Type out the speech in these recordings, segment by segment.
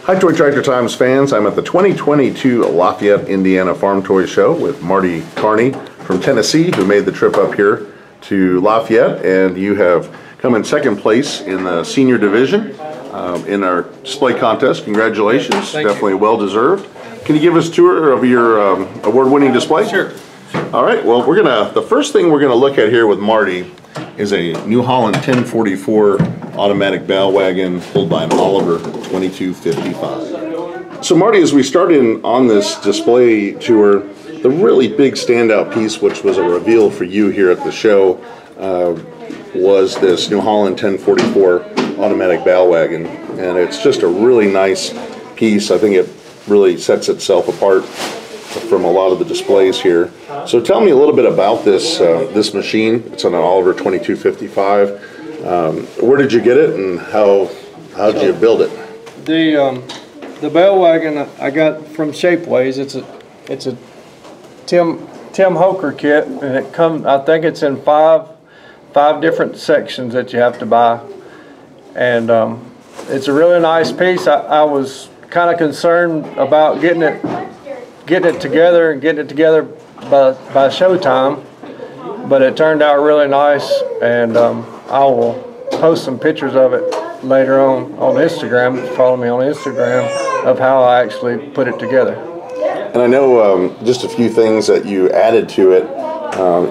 Hi Toy Tractor Times fans, I'm at the 2022 Lafayette, Indiana Farm Toy Show with Marty Carney from Tennessee, who made the trip up here to Lafayette, and you have come in second place in the senior division in our display contest. Congratulations, definitely well deserved. Can you give us a tour of your award-winning display? Sure. All right, well the first thing we're gonna look at here with Marty is a New Holland 1044 automatic ball wagon pulled by an Oliver 2255. So Marty, as we started on this display tour, the really big standout piece, which was a reveal for you here at the show, was this New Holland 1044 automatic ball wagon. And it's just a really nice piece. I think it really sets itself apart from a lot of the displays here. So tell me a little bit about this this machine. It's on an Oliver 2255. Where did you get it, and how did you build it? The bell wagon I got from Shapeways. It's a Tim Hoker kit, and it comes. I think it's in five different sections that you have to buy, and it's a really nice piece. I was kind of concerned about getting it together by showtime, but it turned out really nice, and I will post some pictures of it later on Instagram. Follow me on Instagram of how I actually put it together. And I know just a few things that you added to it.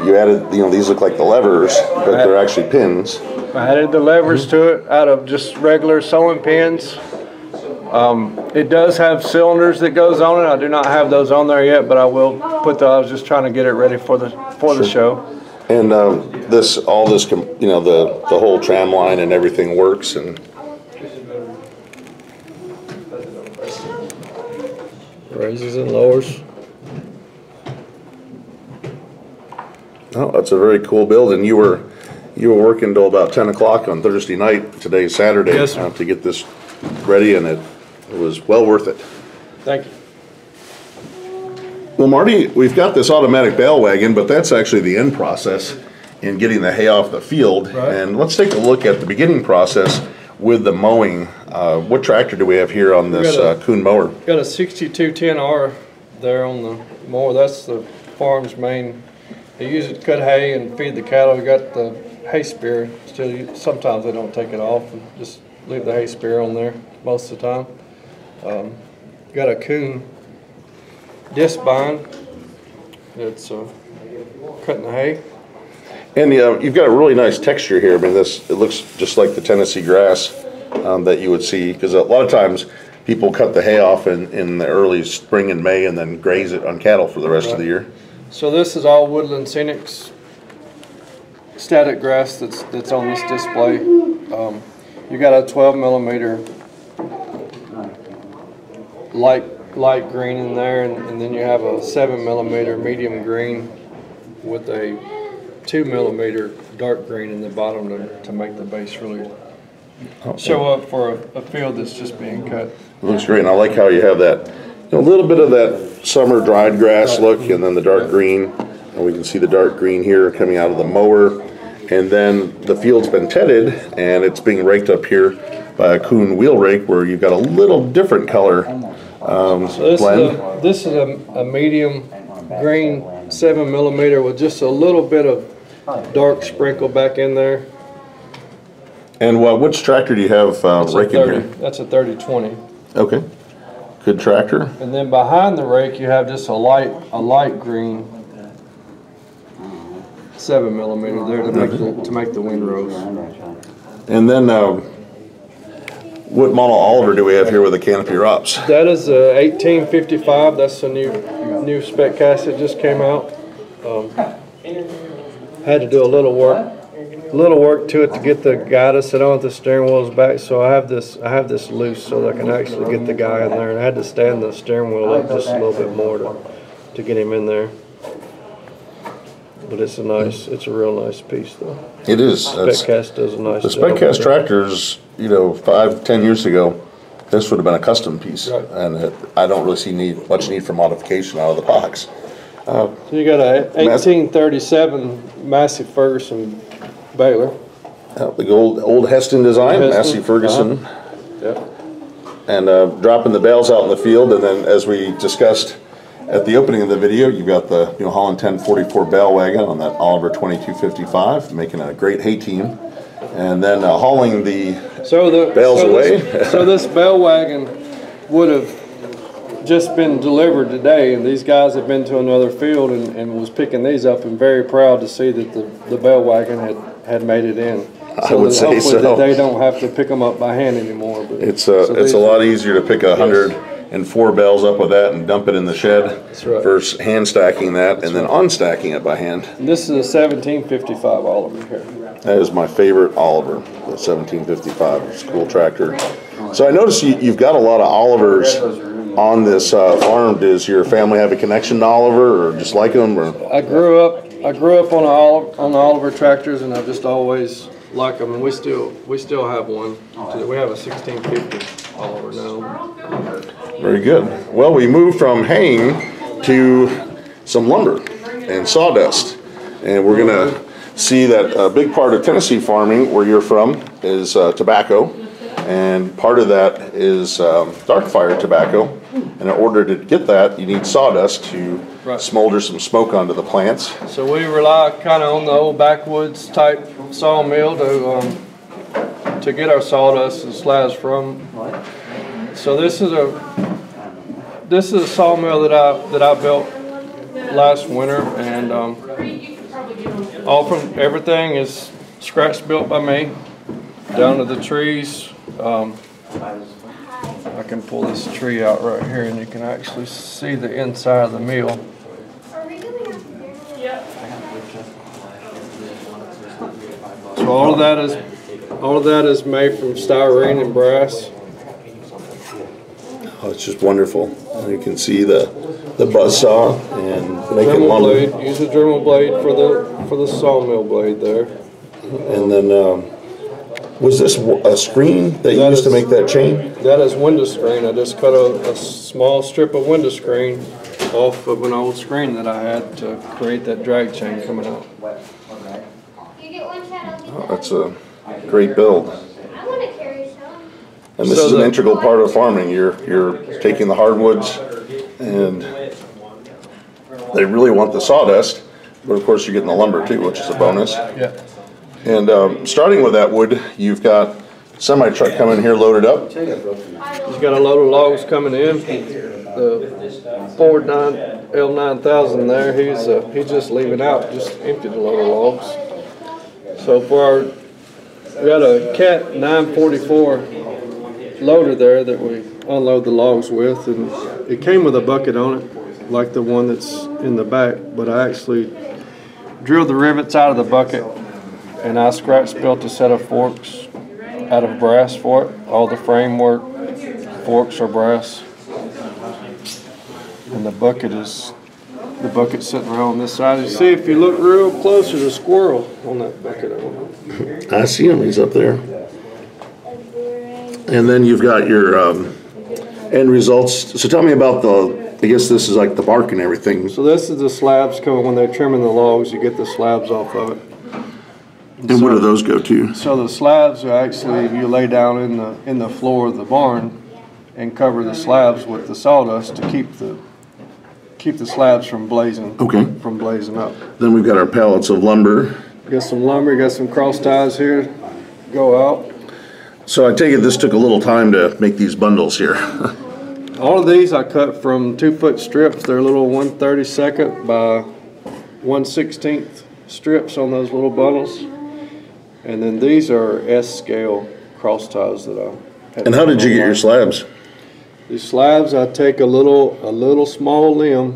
You added, these look like the levers, but they're actually pins. I added the levers to it out of just regular sewing pins. It does have cylinders that goes on it. I do not have those on there yet, but I will put those. I was just trying to get it ready for the show. And the whole tram line and everything works. And raises and lowers. Oh, that's a very cool build. And you were working till about 10 o'clock on Thursday night. Today's Saturday. Yes, to get this ready, and it was well worth it. Thank you. Well, Marty, we've got this automatic bale wagon, but that's actually the end process in getting the hay off the field. Right. And let's take a look at the beginning process with the mowing. What tractor do we have here on this Kuhn mower? Got a 6210R there on the mower. That's the farm's main. They use it to cut hay and feed the cattle. We got the hay spear. Sometimes they don't take it off and just leave the hay spear on there most of the time. Got a Kuhn disc bind. It's cutting the hay. And you've got a really nice texture here. I mean, it looks just like the Tennessee grass that you would see, because a lot of times people cut the hay off in the early spring and May and then graze it on cattle for the rest of the year. So this is all Woodland Scenics static grass that's on this display. You got a 12mm light green in there, and then you have a 7mm medium green with a 2mm dark green in the bottom to make the base really show up for a field that's just being cut. It looks great, and I like how you have that, a little bit of that summer dried grass look, and then the dark green. And we can see the dark green here coming out of the mower. And then the field's been tedded, and it's being raked up here by a Kuhn wheel rake, where you've got a little different color blend. This is a medium green 7mm with just a little bit of dark sprinkle back in there. And which tractor do you have raking here? That's a 3020. Okay, good tractor. And then behind the rake, you have just a light green 7mm there to make the windrows. And then what model Oliver do we have here with the canopy ROPS? That is a 1855. That's a new spec cast that just came out. Had to do a little work to it to get the guy to sit on the steering wheels back. So I have this loose so that I can actually get the guy in there, and I had to stand the steering wheel up just a little bit more to get him in there. But it's a real nice piece though. It is. Spec cast does a nice job. The spec cast tractors, 5-10 years ago, this would have been a custom piece, right. And I don't really see much need for modification out of the box. So you got a 1837 Massey Ferguson baler. The old Heston design, Massey Ferguson. Yep. and dropping the bales out in the field. And then, as we discussed at the opening of the video, you've got the New Holland 1044 bale wagon on that Oliver 2255, making a great hay team. And then hauling the bales away. So this bale wagon would have just been delivered today, and these guys have been to another field and was picking these up, and very proud to see that the bale wagon had made it in. I would say so. That they don't have to pick them up by hand anymore. But it's a lot easier to pick 104 bales up with that and dump it in the shed versus hand stacking that and then unstacking it by hand. And this is a 1755 Oliver here. That is my favorite Oliver, the 1755. It's a cool tractor. So I noticed you've got a lot of Olivers on this farm. Does your family have a connection to Oliver, or just like them? Or? I grew up on the Oliver tractors, and I just always like them, and we still have one. We have a 1650 Oliver now. Very good. Well, we moved from haying to some lumber and sawdust, and we're gonna see that a big part of Tennessee farming, where you're from, is tobacco, and part of that is dark fire tobacco. And in order to get that, you need sawdust to smolder some smoke onto the plants. So we rely kind of on the old backwoods type sawmill to get our sawdust and slabs from. So this is a sawmill that I built last winter, and everything is scratch built by me, down to the trees. I can pull this tree out right here, and you can actually see the inside of the mill. So all of that is made from styrene and brass. Oh, it's just wonderful. You can see the buzz saw and making lumber. Use a Dremel blade for the sawmill blade there. And then was this a screen that you used to make that chain? That is window screen. I just cut a small strip of window screen off of an old screen that I had to create that drag chain coming out. Oh, that's a great build. And this is an integral part of farming. You're taking the hardwoods, and they really want the sawdust, but of course you're getting the lumber too, which is a bonus. Yeah. And starting with that wood, you've got semi-truck coming here loaded up. He's got a load of logs coming in. The Ford L9000 there, he's just leaving out, just emptied a load of logs. So we got a Cat 944 loader there that we unload the logs with, and it came with a bucket on it, like the one that's in the back, but I actually drilled the rivets out of the bucket, and I scratch built a set of forks out of brass for it. All the framework forks are brass, and the bucket's sitting right on this side. You see, if you look real close, there's a squirrel on that bucket. I see him. He's up there. And then you've got your end results. So tell me about I guess this is like the bark and everything. So this is the slabs coming when they're trimming the logs. You get the slabs off of it. And where do those go to? So the slabs are actually, you lay down in the floor of the barn and cover the slabs with the sawdust to keep the slabs from blazing. Okay. From blazing up. Then we've got our pallets of lumber. Got some lumber. Got some cross ties here to go out. So I take it this took a little time to make these bundles here. All of these I cut from 2-foot strips. They're little 1/32 by 1/16 strips on those little bundles. And then these are S-scale cross ties that I had. And how did you get your slabs? These slabs, I take a little small limb,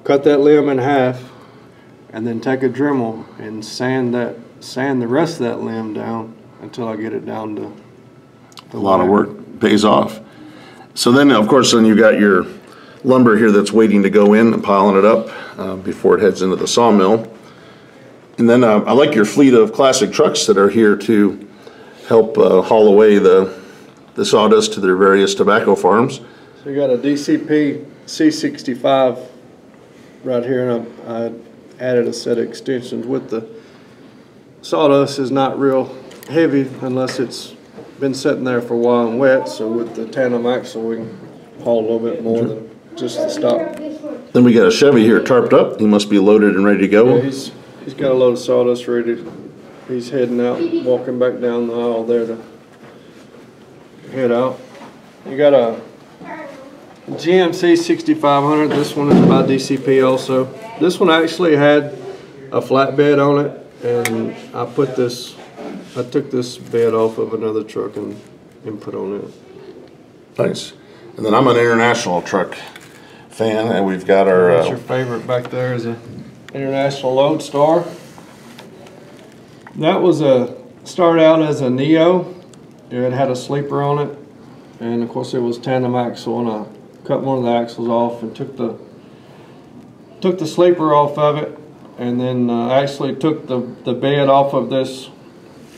cut that limb in half, and then take a Dremel and sand the rest of that limb down until I get it down to a lot of work. Pays off. So then, of course, you got your lumber here that's waiting to go in and piling it up before it heads into the sawmill. And then I like your fleet of classic trucks that are here to help haul away the sawdust to their various tobacco farms. So you got a DCP C65 right here, and I added a set of extensions with the sawdust. Is not real heavy unless it's been sitting there for a while and wet, so with the tandem axle we can haul a little bit more than just the stock. Then we got a Chevy here tarped up. He must be loaded and ready to go. Yeah, he's got a load of sawdust ready. He's heading out, walking back down the aisle there to head out. You got a GMC 6500. This one is by DCP also. This one actually had a flatbed on it, and I took this bed off of another truck and put on it. Nice. And then I'm an international truck fan, and we've got our... What's your favorite back there is a International Lodestar. That was started out as a Neo. It had a sleeper on it, and of course it was tandem axle, and I cut one of the axles off and took the sleeper off of it, and then actually took the bed off of this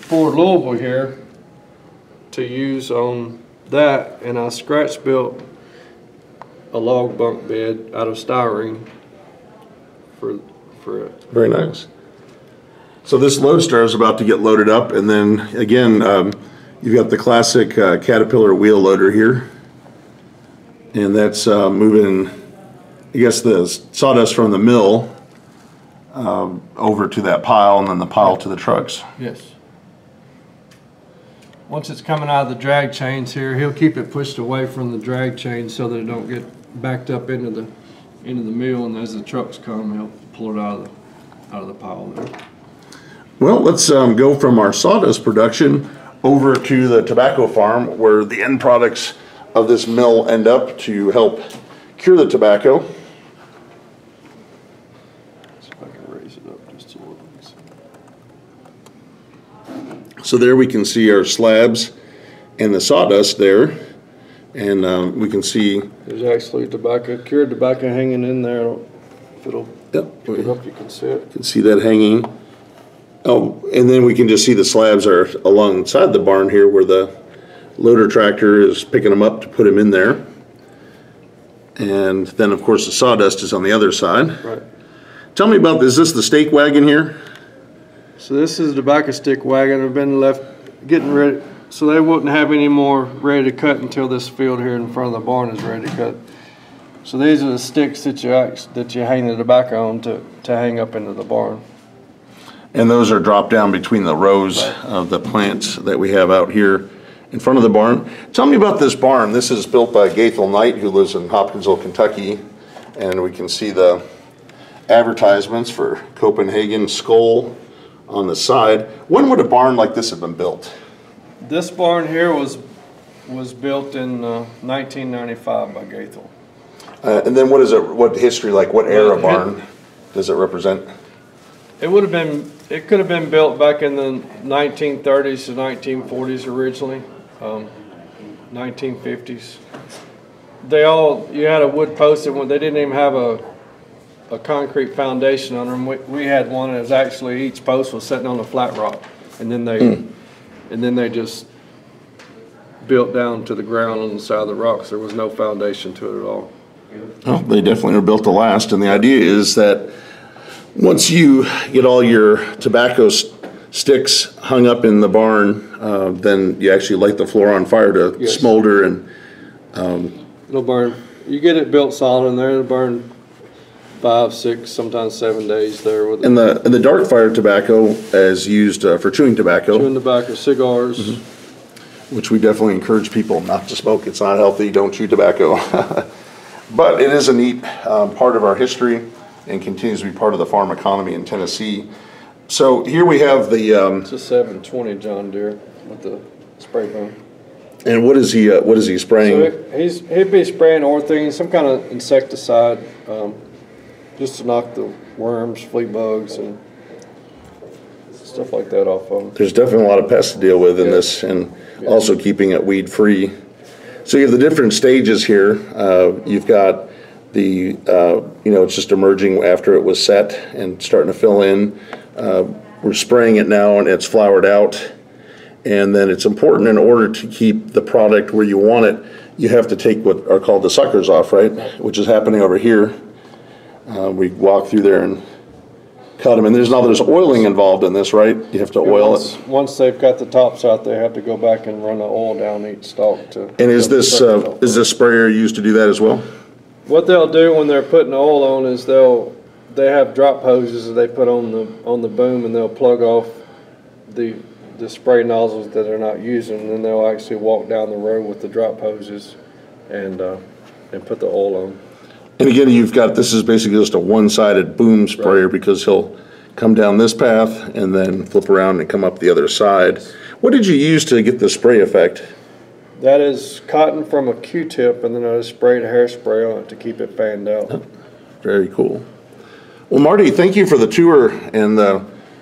Ford Louisville here to use on that, and I scratch built a log bunk bed out of styrene for it. Very nice. So this Lodestar is about to get loaded up, and then again you've got the classic Caterpillar wheel loader here, and that's moving, I guess, the sawdust from the mill over to that pile, and then the pile to the trucks. Yes. Once it's coming out of the drag chains here, he'll keep it pushed away from the drag chain so that it don't get backed up into the mill, and as the trucks come, he'll pull it out of the pile there. Well, let's go from our sawdust production over to the tobacco farm, where the end products of this mill end up to help cure the tobacco. See if I can raise it up just a little bit. So there we can see our slabs and the sawdust there, and we can see there's actually cured tobacco hanging in there. If it'll pick it up, you can see it. You can see that hanging. Oh, and then we can just see the slabs are alongside the barn here, where the loader tractor is picking them up to put them in there. And then, of course, the sawdust is on the other side. Right. Tell me about this. Is this the stake wagon here? So this is the tobacco stick wagon. I've been left getting ready, so they wouldn't have any more ready to cut until this field here in front of the barn is ready to cut. So these are the sticks that you hang the tobacco on to hang up into the barn. And those are dropped down between the rows of the plants that we have out here in front of the barn. Tell me about this barn. This is built by Gaithel Knight, who lives in Hopkinsville, Kentucky. And we can see the advertisements for Copenhagen Skull on the side. When would a barn like this have been built? This barn here was built in 1995 by Gaithel. And then what history, like what era barn does it represent? It could have been built back in the 1930s to 1940s originally, 1950s. You had a wood post, and they didn't even have a concrete foundation on them. We had one that was actually, each post was sitting on a flat rock, and then they just built down to the ground on the side of the rocks. There was no foundation to it at all. Well, they definitely were built to last, and the idea is that once you get all your tobacco sticks hung up in the barn, then you actually light the floor on fire to smolder, and it'll burn. You get it built solid in there, it'll burn 5, 6, sometimes 7 days there with it. And the dark fire tobacco is used for chewing tobacco. Chewing tobacco, cigars. Which we definitely encourage people not to smoke. It's not healthy. Don't chew tobacco. But it is a neat part of our history, and continues to be part of the farm economy in Tennessee. So here we have the... it's a 720 John Deere with the spray foam. And what is he spraying? So he'd be spraying orthene, some kind of insecticide, just to knock the worms, flea bugs, and stuff like that off of them. There's definitely a lot of pests to deal with in this, and also keeping it weed free. So you have the different stages here. You've got the, it's just emerging after it was set and starting to fill in. We're spraying it now, and it's flowered out. And then it's important, in order to keep the product where you want it, you have to take what are called the suckers off, right? Which is happening over here. We walk through there and cut them. And there's oiling involved in this, right? You have to oil it. Once they've got the tops out, they have to go back and run the oil down each stalk to. And is this sprayer used to do that as well? What they'll do when they're putting the oil on is they have drop hoses that they put on the boom, and they'll plug off the spray nozzles that they're not using, and then they'll actually walk down the road with the drop hoses and put the oil on. And again, this is basically just a one-sided boom sprayer, right? Because he'll come down this path and then flip around and come up the other side. What did you use to get the spray effect? That is cotton from a Q-tip, and then I just sprayed hairspray on it to keep it fanned out. Oh, very cool. Well, Marty, thank you for the tour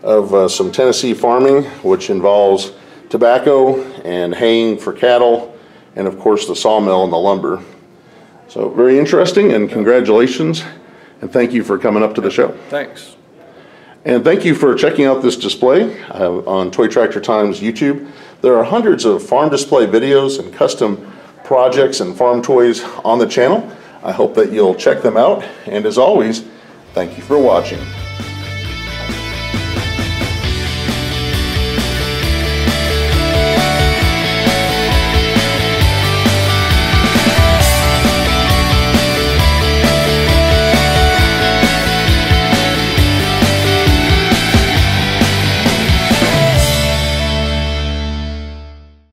of some Tennessee farming, which involves tobacco and haying for cattle, and of course the sawmill and the lumber. So very interesting, and congratulations, and thank you for coming up to the show. Thanks. And thank you for checking out this display on Toy Tractor Time's YouTube. There are hundreds of farm display videos and custom projects and farm toys on the channel. I hope that you'll check them out, and as always, thank you for watching.